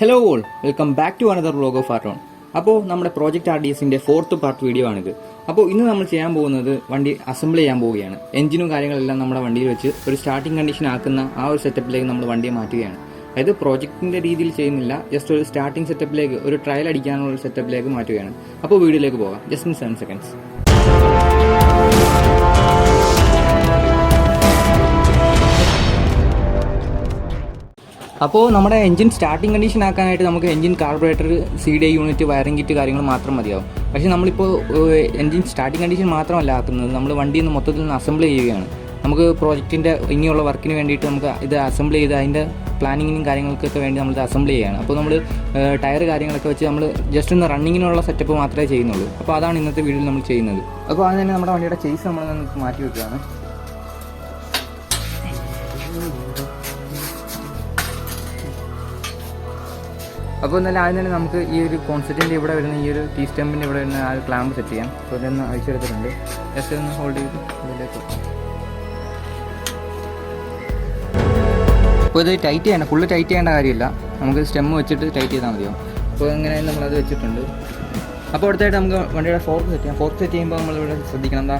Hello all, welcome back to another vlog of Rtrone. അപ്പോൾ നമ്മുടെ project RDXന്റെ 4th part video ആണിത്. അപ്പോൾ ഇന്ന് നമ്മൾ ചെയ്യാൻ പോകുന്നത് വണ്ടി അസംബിൾ ചെയ്യാൻ പോവുകയാണ്. എഞ്ചിനും കാര്യങ്ങളെല്ലാം നമ്മുടെ വണ്ടിയിൽ വെച്ച് ഒരു സ്റ്റാർട്ടിംഗ് കണ്ടീഷൻ ആക്കുന്ന ആ ഒരു സെറ്റപ്പിലേക്ക് നമ്മൾ വണ്ടിയെ മാറ്റുകയാണ്. അതായത് പ്രോജക്റ്റിന്റെ രീതിയിൽ ചെയ്യുന്നില്ല, ജസ്റ്റ് ഒരു സ്റ്റാർട്ടിംഗ് സെറ്റപ്പിലേക്ക്, ഒരു ട്രയൽ അടിക്കാനുള്ള ഒരു സെറ്റപ്പിലേക്ക് മാറ്റുകയാണ്. അപ്പോൾ വീഡിയോയിലേക്ക് പോകാം. Just in 7 seconds. അപ്പോൾ നമ്മുടെ എഞ്ചിൻ സ്റ്റാർട്ടിംഗ് കണ്ടീഷൻ ആക്കാനായിട്ട് നമുക്ക് engine carburettor CD unit wiring kit കാര്യങ്ങൾ മാത്രം മതിയാവും. പക്ഷേ നമ്മളിപ്പോൾ എഞ്ചിൻ സ്റ്റാർട്ടിംഗ് കണ്ടീഷൻ മാത്രമല്ല ആക്കുന്നത്, നമ്മൾ വണ്ടിയിൽ നിന്ന് മൊത്തത്തിൽ നിന്ന് അസംബിൾ ചെയ്യുകയാണ്. നമുക്ക് പ്രോജക്റ്റിൻ്റെ ഇനിയുള്ള വർക്കിന് വേണ്ടിയിട്ട് നമുക്ക് ഇത് അസംബിൾ ചെയ്ത് അതിൻ്റെ പ്ലാനിങ്ങിനും കാര്യങ്ങൾക്കൊക്കെ വേണ്ടി നമ്മളിത് അസംബിൾ ചെയ്യുകയാണ്. അപ്പോൾ നമ്മൾ ടയർ കാര്യങ്ങളൊക്കെ വെച്ച് നമ്മൾ ജസ്റ്റ് ഒന്ന് റണ്ണിങ്ങിനുള്ള സെറ്റപ്പ് മാത്രമേ ചെയ്യുന്നുള്ളൂ. അപ്പോൾ അതാണ് ഇന്നത്തെ വീഡിയോയിൽ നമ്മൾ ചെയ്യുന്നത്. അപ്പോൾ അത് തന്നെ നമ്മുടെ വണ്ടിയുടെ ചേസ് നമ്മൾ മാറ്റി വെക്കുകയാണ്. അപ്പോൾ എന്നാലും ആദ്യം തന്നെ നമുക്ക് ഈ ഒരു കോൺസെപ്റ്റിൻ്റെ ഇവിടെ വരുന്ന ഈ ഒരു ടീ സ്റ്റെമ്പിൻ്റെ ഇവിടെ വരുന്ന ആ ഒരു ക്ലാമ്പ് സെറ്റ് ചെയ്യാം. അപ്പോൾ ഇതൊന്ന് അഴിച്ചെടുത്തിട്ടുണ്ട്. ജസ്റ്റ് ഒന്ന് ഹോൾഡ് ചെയ്ത് ഇതിലേക്ക് വെക്കാം. അപ്പോൾ ഇത് ടൈറ്റ് ചെയ്യേണ്ട, ഫുള്ള് ടൈറ്റ് ചെയ്യേണ്ട കാര്യമില്ല, നമുക്ക് സ്റ്റെമ്മ് വെച്ചിട്ട് ടൈറ്റ് ചെയ്താൽ മതിയാവും. അപ്പോൾ എങ്ങനെ നമ്മളത് വെച്ചിട്ടുണ്ട്. അപ്പോൾ അടുത്തായിട്ട് നമുക്ക് വണ്ടിയുടെ ഫോർക്ക് സെറ്റ് ചെയ്യാം. ഫോർക്ക് സെറ്റ് ചെയ്യുമ്പോൾ നമ്മളിവിടെ ശ്രദ്ധിക്കണം, എന്താ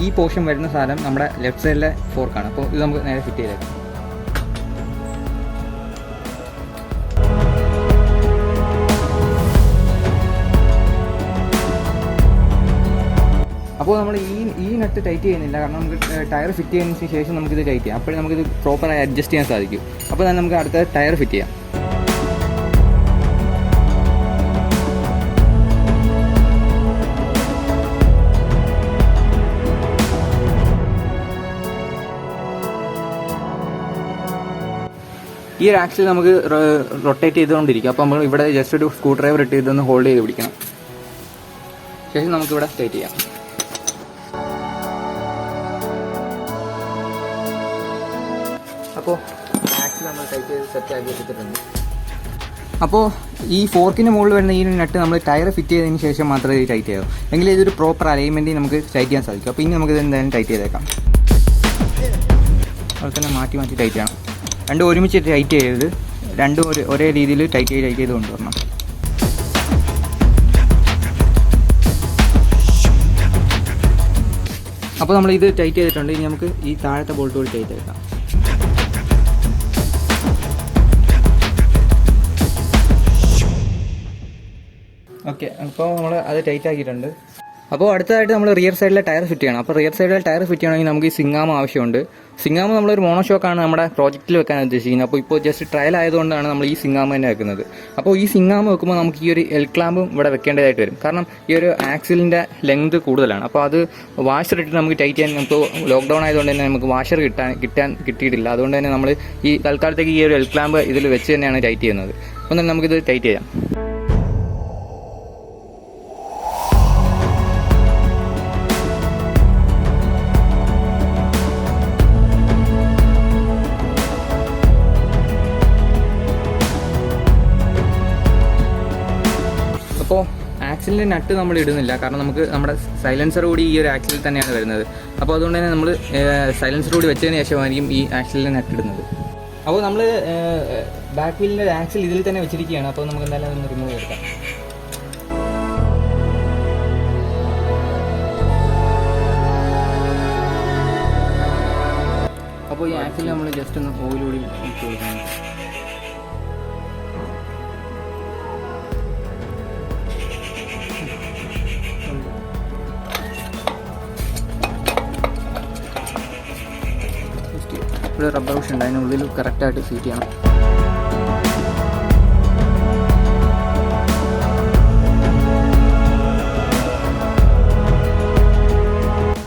ഈ പോർഷൻ വരുന്ന സാധനം നമ്മുടെ ലെഫ്റ്റ് സൈഡിലെ ഫോർക്കാണ്. അപ്പോൾ ഇത് നമുക്ക് നേരെ ഫിറ്റ് ചെയ്തേക്കാം. അപ്പോൾ നമ്മൾ ഈ നട്ട് ടൈറ്റ് ചെയ്യുന്നില്ല, കാരണം നമുക്ക് ടയർ ഫിറ്റ് ചെയ്യുന്നതിന് ശേഷം നമുക്കിത് ടൈറ്റ് ചെയ്യാം. അപ്പോഴേ നമുക്കിത് പ്രോപ്പറായി അഡ്ജസ്റ്റ് ചെയ്യാൻ സാധിക്കും. അപ്പോൾ തന്നെ നമുക്ക് അടുത്ത ടയർ ഫിറ്റ് ചെയ്യാം. ഈ ഒരു ആക്സിൽ നമുക്ക് റൊട്ടേറ്റ് ചെയ്തുകൊണ്ടിരിക്കും. അപ്പോൾ നമ്മൾ ഇവിടെ ജസ്റ്റ് ഒരു സ്ക്രൂ ഡ്രൈവർ ഇട്ട് ഇതൊന്ന് ഹോൾഡ് ചെയ്ത് പിടിക്കണം. ശേഷം നമുക്കിവിടെ ടൈറ്റ് ചെയ്യാം. അപ്പോൾ ആക്സിൽ നമ്മൾ ടൈറ്റ് ചെയ്ത് സെറ്റ് ആക്കി എടുത്തിട്ടുണ്ട്. അപ്പോൾ ഈ ഫോർക്കിൻ്റെ മുകളിൽ വരുന്ന ഈ നട്ട് നമ്മൾ ടയർ ഫിറ്റ് ചെയ്തതിന് ശേഷം മാത്രമേ ഇത് ടൈറ്റ് ചെയ്യാവൂ, എങ്കിൽ ഇതൊരു പ്രോപ്പർ അലൈൻമെൻറ്റിൽ നമുക്ക് ടൈറ്റ് ചെയ്യാൻ സാധിക്കും. അപ്പോൾ ഇനി നമുക്കിത് എന്തായാലും ടൈറ്റ് ചെയ്തേക്കാം. അതുപോലെ തന്നെ മാറ്റി ടൈറ്റ് ചെയ്യണം. രണ്ടും ഒരുമിച്ച് ടൈറ്റ് ചെയ്യരുത്, രണ്ടും ഒരേ രീതിയിൽ ടൈറ്റ് ചെയ്ത് കൊണ്ടുവരണം. അപ്പോൾ നമ്മൾ ഇത് ടൈറ്റ് ചെയ്തിട്ടുണ്ട്. ഇനി നമുക്ക് ഈ താഴത്തെ ബോൾട്ട് കൂടി ടൈറ്റ് ചെയ്തേക്കാം. ഓക്കെ, അപ്പോൾ നമ്മൾ അത് ടൈറ്റ് ആക്കിയിട്ടുണ്ട്. അപ്പോൾ അടുത്തതായിട്ട് നമ്മൾ റിയർ സൈഡിലെ ടയർ ഫിറ്റ് ചെയ്യണം. അപ്പോൾ റിയർ സൈഡിലെ ടയർ ഫിറ്റ് ചെയ്യണമെങ്കിൽ നമുക്ക് ഈ സിംഗാം ആവശ്യമുണ്ട്. സിംഗാം നമ്മളൊരു മോണോഷോക്കാണ് നമ്മുടെ പ്രോജക്റ്റിൽ വെക്കാൻ ഉദ്ദേശിക്കുന്നത്. അപ്പോൾ ഇപ്പോൾ ജസ്റ്റ് ട്രയൽ ആയതുകൊണ്ടാണ് നമ്മൾ ഈ സിംഗാം തന്നെ വെക്കുന്നത്. അപ്പോൾ ഈ സിംഗാം വെക്കുമ്പോൾ നമുക്ക് ഈ ഒരു എൽ ക്ലാമ്പും ഇവിടെ വെക്കേണ്ടതായിട്ട് വരും, കാരണം ഈ ഒരു ആക്സിലിൻ്റെ ലെങ്ത് കൂടുതലാണ്. അപ്പോൾ അത് വാഷർ ഇട്ട് നമുക്ക് ടൈറ്റ് ചെയ്യാൻ, ഇപ്പോൾ ലോക്ക്ഡൗൺ ആയതുകൊണ്ട് തന്നെ നമുക്ക് വാഷർ കിട്ടിയിട്ടില്ല. അതുകൊണ്ട് തന്നെ നമ്മൾ ഈ തൽക്കാലത്തേക്ക് ഈ ഒരു എൽ ക്ലാമ്പ് ഇതിൽ വെച്ച് തന്നെയാണ് ടൈറ്റ് ചെയ്യുന്നത്. അപ്പോൾ തന്നെ നമുക്കിത് ടൈറ്റ് ചെയ്യാം. അപ്പോൾ ആക്സിലിൻ്റെ നട്ട് നമ്മൾ ഇടുന്നില്ല, കാരണം നമുക്ക് നമ്മുടെ സൈലൻസർ കൂടി ഈ ഒരു ആക്സിലിൽ തന്നെയാണ് വരുന്നത്. അപ്പോൾ അതുകൊണ്ട് തന്നെ നമ്മൾ സൈലൻസർ കൂടി വെച്ചതിന് ശേഷമായിരിക്കും ഈ ആക്സിലിൻ്റെ നട്ട് ഇടുന്നത്. അപ്പോൾ നമ്മൾ ബാക്ക് വീലിൻ്റെ ആക്സിൽ ഇതിൽ തന്നെ വെച്ചിരിക്കുകയാണ്. അപ്പോൾ നമുക്ക് എന്തായാലും ഒന്ന് റിമൂവ് ചെയ്തെടുക്കാം. അപ്പോൾ ഈ ആക്സിൽ നമ്മൾ ജസ്റ്റ് ഒന്ന് ഓയിൽ കൂടി ഇട്ട് കൊടുക്കണം. ഇവിടെ റബ്ബർ ബുഷ് ഉണ്ട്, അതിനുള്ളിൽ കറക്റ്റായിട്ട് ഫിറ്റ് ചെയ്യണം.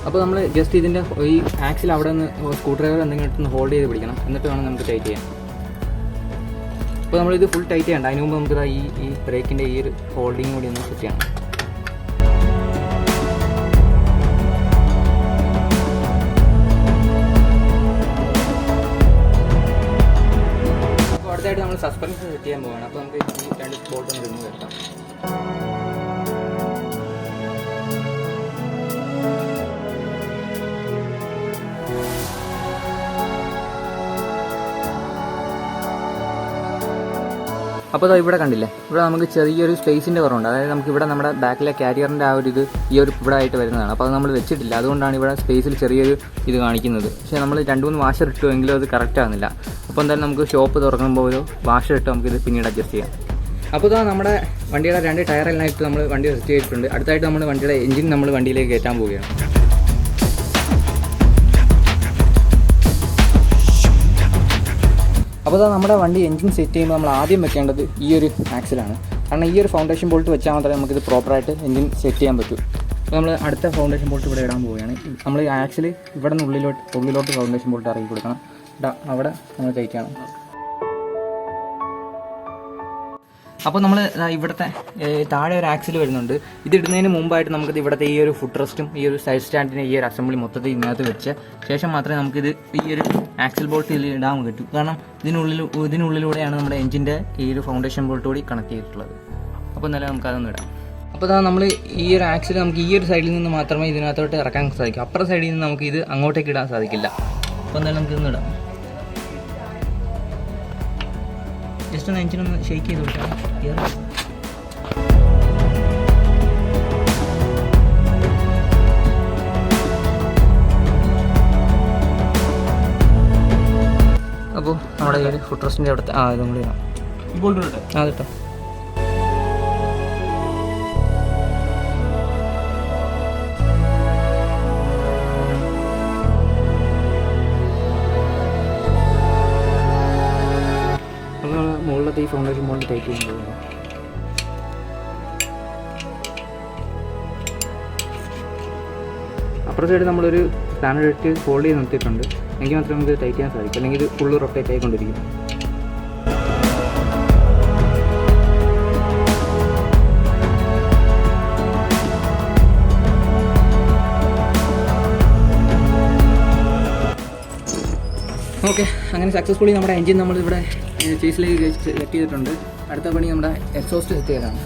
അപ്പോൾ നമ്മൾ ജസ്റ്റ് ഇതിൻ്റെ ഈ ആക്സിൽ അവിടെ നിന്ന് സ്ക്രൂ ഡ്രൈവർ എന്തെങ്കിലും ഇട്ടൊന്ന് ഹോൾഡ് ചെയ്ത് പിടിക്കണം, എന്നിട്ട് വേണം നമുക്ക് ടൈറ്റ് ചെയ്യാൻ. അപ്പോൾ നമ്മളിത് ഫുൾ ടൈറ്റ് ചെയ്യണ്ട, അതിന് മുമ്പ് നമുക്ക് ഈ ബ്രേക്കിൻ്റെ ഈ ഒരു ഹോൾഡിങ് കൂടി ഒന്ന് സെറ്റ് ചെയ്യണം. അടുത്തായിട്ട് നമ്മൾ സസ്പെൻഷൻ സെറ്റ് ചെയ്യാൻ പോവുകയാണ്. അപ്പോൾ നമുക്ക് ഈ രണ്ട് ബോൾട്ട് ഒന്ന് റിമൂവ് ചെയ്യാം. അപ്പോൾ അത് ഇവിടെ കണ്ടില്ലേ, ഇവിടെ നമുക്ക് ചെറിയൊരു സ്പേസിൻ്റെ കുറവുണ്ട്. അതായത് നമുക്ക് ഇവിടെ നമ്മുടെ ബാക്കിലെ കാരിയറിൻ്റെ ആ ഒരു ഇത് ഈ ഒരു ഇവിടെ ആയിട്ട് വരുന്നതാണ്. അപ്പോൾ അത് നമ്മൾ വെച്ചിട്ടില്ല, അതുകൊണ്ടാണ് ഇവിടെ സ്പേസിൽ ചെറിയൊരു ഇത് കാണിക്കുന്നത്. പക്ഷേ നമ്മൾ 2-3 വാഷർ ഇട്ടുമെങ്കിലും അത് കറക്റ്റ് ആകുന്നില്ല. അപ്പോൾ എന്തായാലും നമുക്ക് ഷോപ്പ് തുറക്കുമ്പോൾ ഒരു വാഷർ ഇട്ട് നമുക്കിത് പിന്നീട് അഡ്ജസ്റ്റ് ചെയ്യാം. അപ്പോൾ ഇതാ നമ്മുടെ വണ്ടിയുടെ 2 ടയറെല്ലാം ഇട്ട് നമ്മൾ വണ്ടി സെറ്റ് ചെയ്തിട്ടുണ്ട്. അടുത്തായിട്ട് നമ്മൾ വണ്ടിയുടെ എഞ്ചിൻ നമ്മൾ വണ്ടിയിലേക്ക് കയറ്റാൻ പോവുകയാണ്. അപ്പോൾ ഇതാ നമ്മുടെ വണ്ടി എഞ്ചിൻ സെറ്റ് ചെയ്യുമ്പോൾ നമ്മൾ ആദ്യം വെക്കേണ്ടത് ഈ ഒരു ആക്സിലാണ്. കാരണം ഈ ഒരു ഫൗണ്ടേഷൻ ബോൾട്ട് വെച്ചാൽ മാത്രമേ നമുക്കിത് പ്രോപ്പറായിട്ട് എഞ്ചിൻ സെറ്റ് ചെയ്യാൻ പറ്റൂ. അപ്പോൾ നമ്മൾ അടുത്ത ഫൗണ്ടേഷൻ ബോൾട്ട് ഇവിടെ ഇടാൻ പോവുകയാണ്. നമ്മൾ ഈ ആക്സിൽ ഇവിടെ നിന്ന് ഉള്ളിലോട്ട് ഫൗണ്ടേഷൻ ബോൾട്ട് ഇറക്കി കൊടുക്കണം. അവിടെ നമ്മൾ ടൈറ്റ് ചെയ്യണം. അപ്പോൾ നമ്മൾ ഇവിടുത്തെ താഴെ ഒരു ആക്സിൽ വരുന്നുണ്ട്. ഇതിടുന്നതിന് മുമ്പായിട്ട് നമുക്കിത് ഇവിടുത്തെ ഈ ഒരു ഫുഡ് റെസ്റ്റും ഈ ഒരു സൈഡ് സ്റ്റാൻഡിൻ്റെ ഈ ഒരു അസംബ്ലി മൊത്തത്തിൽ ഇതിനകത്ത് വെച്ച ശേഷം മാത്രമേ നമുക്കിത് ഈ ഒരു ആക്സിൽ ബോൾട്ട് ഇതിൽ ഇടാൻ പറ്റൂ. കാരണം ഇതിനുള്ളിലൂടെയാണ് നമ്മുടെ എഞ്ചിൻ്റെ ഈ ഒരു ഫൗണ്ടേഷൻ ബോൾട്ട് കൂടി കണക്ട് ചെയ്തിട്ടുള്ളത്. അപ്പോൾ എന്നാലും നമുക്കതൊന്നും ഇടാം. അപ്പോൾ അതാ നമ്മൾ ഈ ഒരു ആക്സിൽ നമുക്ക് ഈ ഒരു സൈഡിൽ നിന്ന് മാത്രമേ ഇതിനകത്തോട്ട് ഇറക്കാൻ സാധിക്കൂ. അപ്പുറം സൈഡിൽ നിന്ന് നമുക്ക് ഇത് അങ്ങോട്ടേക്ക് ഇടാൻ സാധിക്കില്ല. അപ്പോൾ എന്തായാലും നമുക്കിതൊന്നും ഇടാം. ജസ്റ്റ് ഒന്ന് എഞ്ചിനൊന്ന് ഷെയ്ക്ക് ചെയ്ത് കൊടുക്കാം. അപ്പോൾ നമ്മുടെ ഈ ഫുഡ് റെസ്റ്റിൻ്റെ അവിടുത്തെ ഇതും കൂടി ഇടാം. അതിട്ടോ. മുകളിലത്തെ ഈ ഫൗണ്ടേഷൻ ബോൾട്ട് ടൈറ്റ് ചെയ്യുന്നത്. അപ്പുറത്തെ സൈഡ് നമ്മളൊരു സ്പാനർ ഇട്ട് ഫോൾഡ് ചെയ്ത് നിർത്തിയിട്ടുണ്ട്. എങ്കിൽ മാത്രമേ നമുക്ക് ടൈറ്റ് ചെയ്യാൻ സാധിക്കും, അല്ലെങ്കിൽ ഇത് ഫുള്ള് റൊട്ടേറ്റ് ആയിക്കൊണ്ടിരിക്കും. ഓക്കെ, അങ്ങനെ സക്സസ്ഫുള്ളി നമ്മുടെ എഞ്ചിൻ നമ്മളിവിടെ ചേസിലേക്ക് സെറ്റ് ചെയ്തിട്ടുണ്ട്. അടുത്ത പണി നമ്മുടെ എക്സോസ്റ്റ് സെറ്റ് ചെയ്തതാണ്.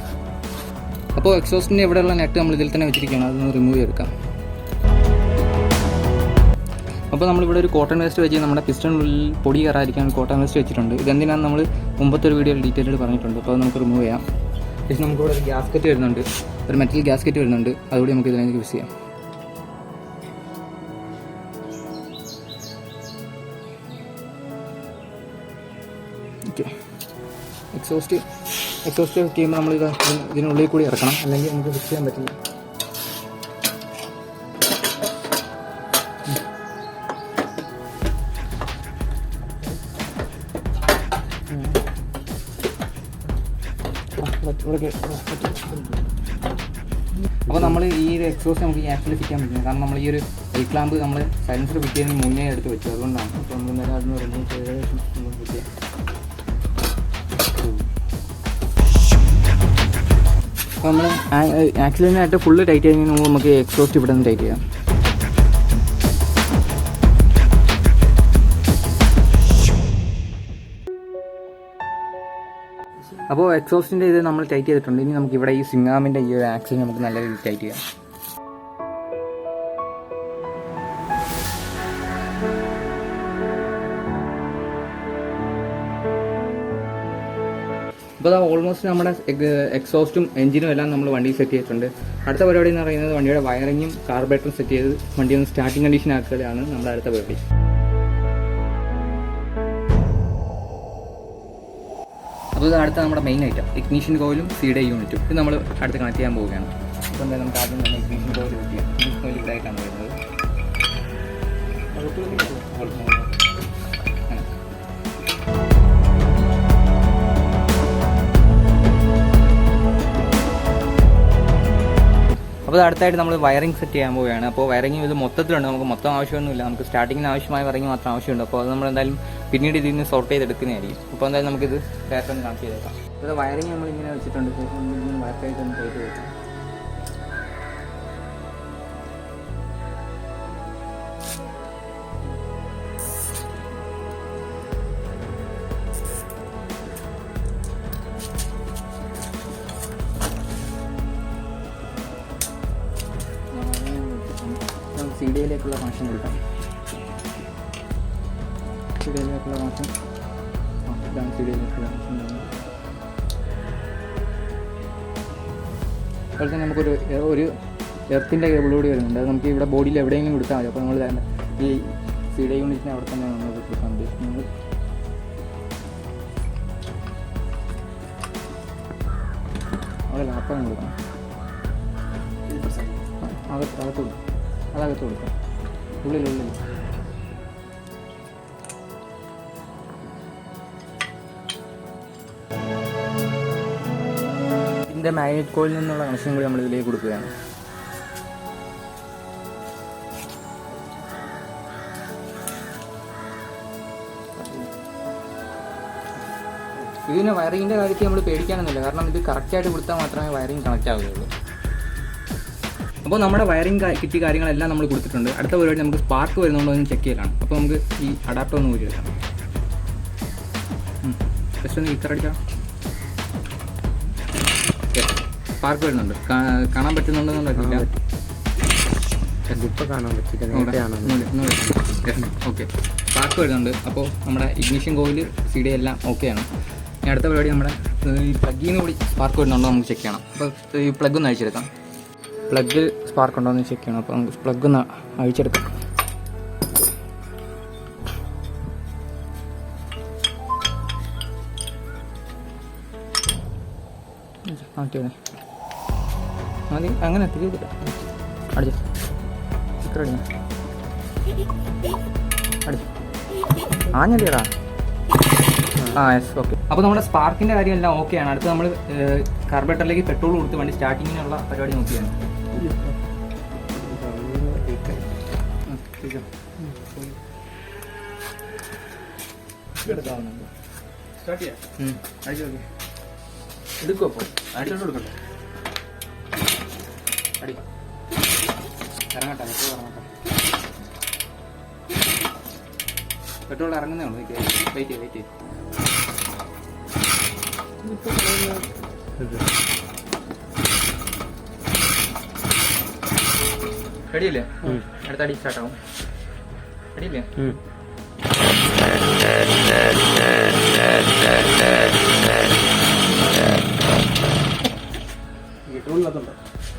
അപ്പോൾ എക്സോസ്റ്റിൻ്റെ ഇവിടെയുള്ള നെറ്റ് നമ്മൾ ഇതിൽ തന്നെ വെച്ചിരിക്കുകയാണ്. അതൊന്ന് റിമൂവ് ചെയ്തെടുക്കാം. അപ്പോൾ നമ്മളിവിടെ ഒരു കോട്ടൺ വേസ്റ്റ് വെച്ച് നമ്മുടെ പിസ്റ്റണിനുള്ളിൽ പൊടി കയറാതിരിക്കാൻ കോട്ടൺ വേസ്റ്റ് വെച്ചിട്ടുണ്ട്. ഇതെന്തിനാണെന്ന് നമ്മൾ മുമ്പത്തെ ഒരു വീഡിയോയിൽ ഡീറ്റെയിൽഡ് പറഞ്ഞിട്ടുണ്ട്. അപ്പോൾ അത് നമുക്ക് റിമൂവ് ചെയ്യാം. പക്ഷേ നമുക്കിവിടെ ഒരു ഗ്യാസ്കറ്റ് വരുന്നുണ്ട്, ഒരു മെറ്റൽ ഗ്യാസ്കറ്റ് വരുന്നുണ്ട്. അതുകൂടി നമുക്ക് ഇതിലേക്ക് യൂസ് ചെയ്യാം. ഓക്കെ, എക്സോസ്റ്റ് ചെയ്യുമ്പോൾ നമ്മൾ ഇതിനുള്ളിൽ കൂടി ഇറക്കണം, അല്ലെങ്കിൽ നമുക്ക് ഫിക്സ് ചെയ്യാൻ പറ്റില്ല. അപ്പോൾ നമ്മൾ ഈ ഒരു എക്സോസ്റ്റ് നമുക്ക് ഈ ആക്സിൽ ഫിറ്റ് ചെയ്യാൻ പറ്റില്ല. കാരണം നമ്മൾ ഈ ഒരു എൽ ക്ലാമ്പ് നമ്മൾ സൈലൻസർ ഫിറ്റ് ചെയ്യുന്നതിന് മുന്നേ എടുത്ത് വെച്ചു, അതുകൊണ്ടാണ്. അപ്പോൾ നമ്മൾ നേരെ അതൊന്ന് റിമൂവ് ചെയ്ത ശേഷം നമ്മൾ ഫിറ്റ് ചെയ്യാം. അപ്പോൾ നമ്മൾ ആക്സിലിനായിട്ട് ഫുള്ള് ടൈറ്റ് ചെയ്യുന്നതിന് മുമ്പ് നമുക്ക് എക്സോസ്റ്റ് ഇവിടെ നിന്ന് ടൈറ്റ് ചെയ്യാം. അപ്പോൾ എക്സോസ്റ്റിൻ്റെ ഇത് നമ്മൾ ടൈറ്റ് ചെയ്തിട്ടുണ്ട്. ഇനി നമുക്ക് ഇവിടെ ഈ സ്വിംഗാമിൻ്റെ ഈ ഒരു ആക്സിൽ നമുക്ക് നല്ല രീതിയിൽ ടൈറ്റ് ചെയ്യാം. അപ്പോൾ അത് ഓൾമോസ്റ്റ് നമ്മുടെ എക്സോസ്റ്റും എഞ്ചിനും എല്ലാം നമ്മൾ വണ്ടി സെറ്റ് ചെയ്തിട്ടുണ്ട്. അടുത്ത പരിപാടി എന്ന് പറയുന്നത് വണ്ടിയുടെ വയറിങ്ങും കാർബറേറ്ററും സെറ്റ് ചെയ്ത് വണ്ടി ഒന്ന് സ്റ്റാർട്ടിംഗ് കണ്ടീഷൻ ആക്കുകയാണ് നമ്മുടെ അടുത്ത പരിപാടി. അപ്പോൾ ഇത് അടുത്ത നമ്മുടെ മെയിൻ ഐറ്റം ഇഗ്നിഷൻ കോയിലും സീഡേ യൂണിറ്റും ഇത് നമ്മൾ അടുത്ത് കണക്ട് ചെയ്യാൻ പോവുകയാണ്. അപ്പോൾ എന്തായാലും നമുക്ക് ആദ്യം തന്നെ ഇഗ്നിഷൻ കോയിൽ സെറ്റ് ചെയ്യാം. ഇഗ്നിഷൻ കോയിൽ ഇവിടെ ആയിട്ടാണ് വരുന്നത്. അപ്പോൾ അടുത്തായിട്ട് നമ്മൾ വയറിംഗ് സെറ്റ് ചെയ്യാൻ പോവുകയാണ്. അപ്പോൾ വയറിംഗ് ഇത് മൊത്തത്തിലുണ്ട്, നമുക്ക് മൊത്തം ആവശ്യമൊന്നുമില്ല, നമുക്ക് സ്റ്റാർട്ടിങ്ങിന് ആവശ്യമായ വയറിംഗ് മാത്രം ആവശ്യമുണ്ട്. അപ്പോൾ അത് നമ്മൾ എന്തായാലും പിന്നീട് ഇതിൽ നിന്ന് സോർട്ട് ചെയ്തെടുക്കുന്നതായിരിക്കും. അപ്പോൾ എന്തായാലും നമുക്കിത് ഡയറക്റ്റ് ഒന്ന് കണക്ട് ചെയ്തേക്കാം. അപ്പോൾ വയറിംഗ് നമ്മളിങ്ങനെ വെച്ചിട്ടുണ്ട്. ശേഷം വയർക്കായിട്ട് ഒന്ന് ടൈറ്റ് ചെയ്തേക്കാം. സി ഡി യിലേക്കുള്ള കണക്ഷൻ കൊടുക്കാം. സി ഡി യിലേക്കുള്ള കണക്ഷൻ ഇതാണ്. സി ഡി യിലേക്കുള്ള കണക്ഷൻ അതുപോലെ തന്നെ നമുക്കൊരു എർത്തിൻ്റെ കേബിൾ കൂടി വരുന്നുണ്ട്. അത് നമുക്ക് ഇവിടെ ബോഡിയിൽ എവിടെയെങ്കിലും കൊടുത്താൽ മതി. അപ്പോൾ നമ്മൾ ഈ സി ഡി യൂണിറ്റിന് അവിടെ തന്നെ നമ്മൾ കൊടുക്കാൻ ഉദ്ദേശിക്കുന്നത്. അവിടെ ലാപ്പാണ് കൊടുക്കണം. അകത്ത് കൊടുക്കും. അതകത്ത് കൊടുക്കാം. ഉള്ളിൽ ഇതിൻ്റെ മാഗ്നറ്റ് കോയിൽ നിന്നുള്ള കണക്ഷൻ കൂടി നമ്മൾ ഇതിലേക്ക് കൊടുക്കുകയാണ്. ഇതിന് വയറിങ്ങിൻ്റെ കാര്യത്തിൽ നമ്മൾ പേടിക്കാനൊന്നുമില്ല. കാരണം ഇത് കറക്റ്റായിട്ട് കൊടുത്താൽ മാത്രമേ വയറിങ് കണക്റ്റ് ആവുകയുള്ളൂ. അപ്പോൾ നമ്മുടെ വയറിങ് കിറ്റിയ കാര്യങ്ങളെല്ലാം നമ്മൾ കൊടുത്തിട്ടുണ്ട്. അടുത്ത പരിപാടി നമുക്ക് സ്പാർക്ക് വരുന്നുണ്ടോ എന്ന് ചെക്ക് ചെയ്യലാണ്. അപ്പോൾ നമുക്ക് ഈ അഡാപ്റ്റർ ഒന്ന് ഊരി വെക്കാം. ജസ്റ്റ് ഒന്ന് ഇത്തറടിക്കാം. സ്പാർക്ക് വരുന്നുണ്ട്. കാണാൻ പറ്റുന്നുണ്ടെന്നുണ്ടെങ്കിൽ ഇപ്പോൾ കാണാൻ പറ്റില്ല. ഓക്കെ, സ്പാർക്ക് വരുന്നുണ്ട്. അപ്പോൾ നമ്മുടെ ഇഗ്നിഷൻ കോയിൽ സി ഡി എല്ലാം ഓക്കെയാണ്. ഇനി അടുത്ത പരിപാടി നമ്മുടെ ഈ പ്ലഗിൽ നിന്ന് കൂടി സ്പാർക്ക് വരുന്നുണ്ടോ നമുക്ക് ചെക്ക് ചെയ്യണം. അപ്പോൾ ഈ പ്ലഗ് ഒന്ന് അഴിച്ചെടുക്കാം. പ്ലഗ് സ്പാർക്ക് ഉണ്ടോ എന്ന് ചെക്ക് ചെയ്യണം. അപ്പോൾ നമുക്ക് പ്ലഗ് ഒന്ന് അഴിച്ചെടുക്കാം. മതി, അങ്ങനെ തിരിച്ചിട്ട് അടിച്ചു ചിക്കർ അടിച്ചു ആഞ്ഞടിയടാ. Yes, okay. അപ്പോൾ നമ്മുടെ സ്പാർക്കിൻ്റെ കാര്യമെല്ലാം ഓക്കെയാണ്. അടുത്ത് നമ്മൾ കാർബറേറ്ററിലേക്ക് പെട്രോൾ കൊടുത്ത് വണ്ടി സ്റ്റാർട്ടിങ്ങിനുള്ള പരിപാടി നോക്കിയാണ്. എടുക്കും. അപ്പോൾ അടിച്ചോട്ട് കൊടുക്കട്ടെ. അടി ഇറങ്ങട്ടെ, പെട്രോൾ ഇറങ്ങുന്നേ ഉള്ളൂ. വെയിറ്റ് ചെയ്യും. റെഡിയല്ലേ? അടുത്ത അടി സ്റ്റാർട്ടാവും. റെഡിയല്ലേ?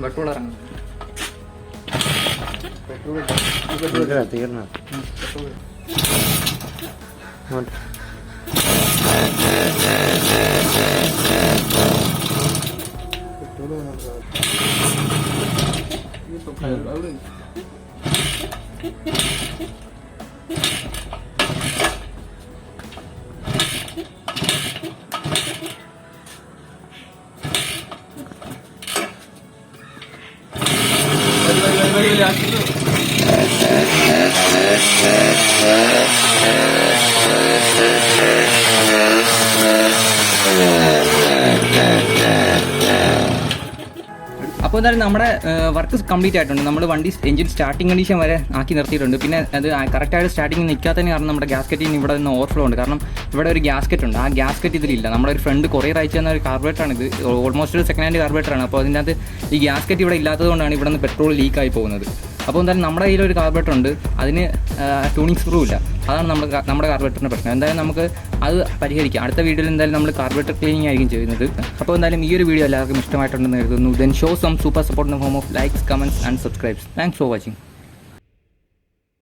പെട്രോൾ ഇറങ്ങും. തീർന്ന അപ്പോൾ എന്തായാലും നമ്മുടെ വർക്ക് കംപ്ലീറ്റ് ആയിട്ടുണ്ട്. നമ്മൾ വണ്ടി എഞ്ചിൻ സ്റ്റാർട്ടിംഗ് കണ്ടീഷൻ വരെ ആക്കി നിർത്തിയിട്ടുണ്ട്. പിന്നെ അത് കറക്റ്റായിട്ട് സ്റ്റാർട്ടിങ് നിൽക്കാത്തതിന് കാരണം നമ്മുടെ ഗ്യാസ്കറ്റിന് ഇവിടെ നിന്ന് ഓവർഫ്ലോ ഉണ്ട്. കാരണം ഇവിടെ ഒരു ഗ്യാസ്കറ്റ് ഉണ്ട്. ആ ഗ്യാസ്കറ്റ് ഇതിലില്ല. നമ്മുടെ ഒരു ഫ്രണ്ട് കൊറിയർ അയച്ചു തന്ന ഒരു കാർബറേറ്ററാണ് ഇത്. ഓൾമോസ്റ്റ് ഒരു സെക്കൻഡ് ഹാൻഡ് കാർബറേറ്ററാണ്. അപ്പോൾ അതിൻ്റെ അകത്ത് ഈ ഗ്യാസ്കറ്റ് ഇവിടെ ഇല്ലാത്തതുകൊണ്ടാണ് ഇവിടെ നിന്ന് പെട്രോൾ ലീക്കായി പോകുന്നത്. അപ്പോൾ എന്തായാലും നമ്മുടെ കയ്യിലൊരു കാർബറേറ്റർ ഉണ്ട്. അതിന് ട്യൂണിങ് സ്ക്രൂ ഇല്ല. അതാണ് നമ്മുടെ കാർബറേറ്ററിൻ്റെ പ്രശ്നം. എന്തായാലും നമുക്ക് അത് പരിഹരിക്കാം. അടുത്ത വീഡിയോയിൽ എന്തായാലും നമ്മൾ കാർബറേറ്റർ ക്ലീനിങ് ആയിരിക്കും ചെയ്യുന്നത്. അപ്പോൾ എന്തായാലും ഈ ഒരു വീഡിയോ എല്ലാവർക്കും ഇഷ്ടമായിട്ടുണ്ടെന്ന് കരുതുന്നു. Then show some super support in the form of likes, comments and subscribes. Thanks for watching.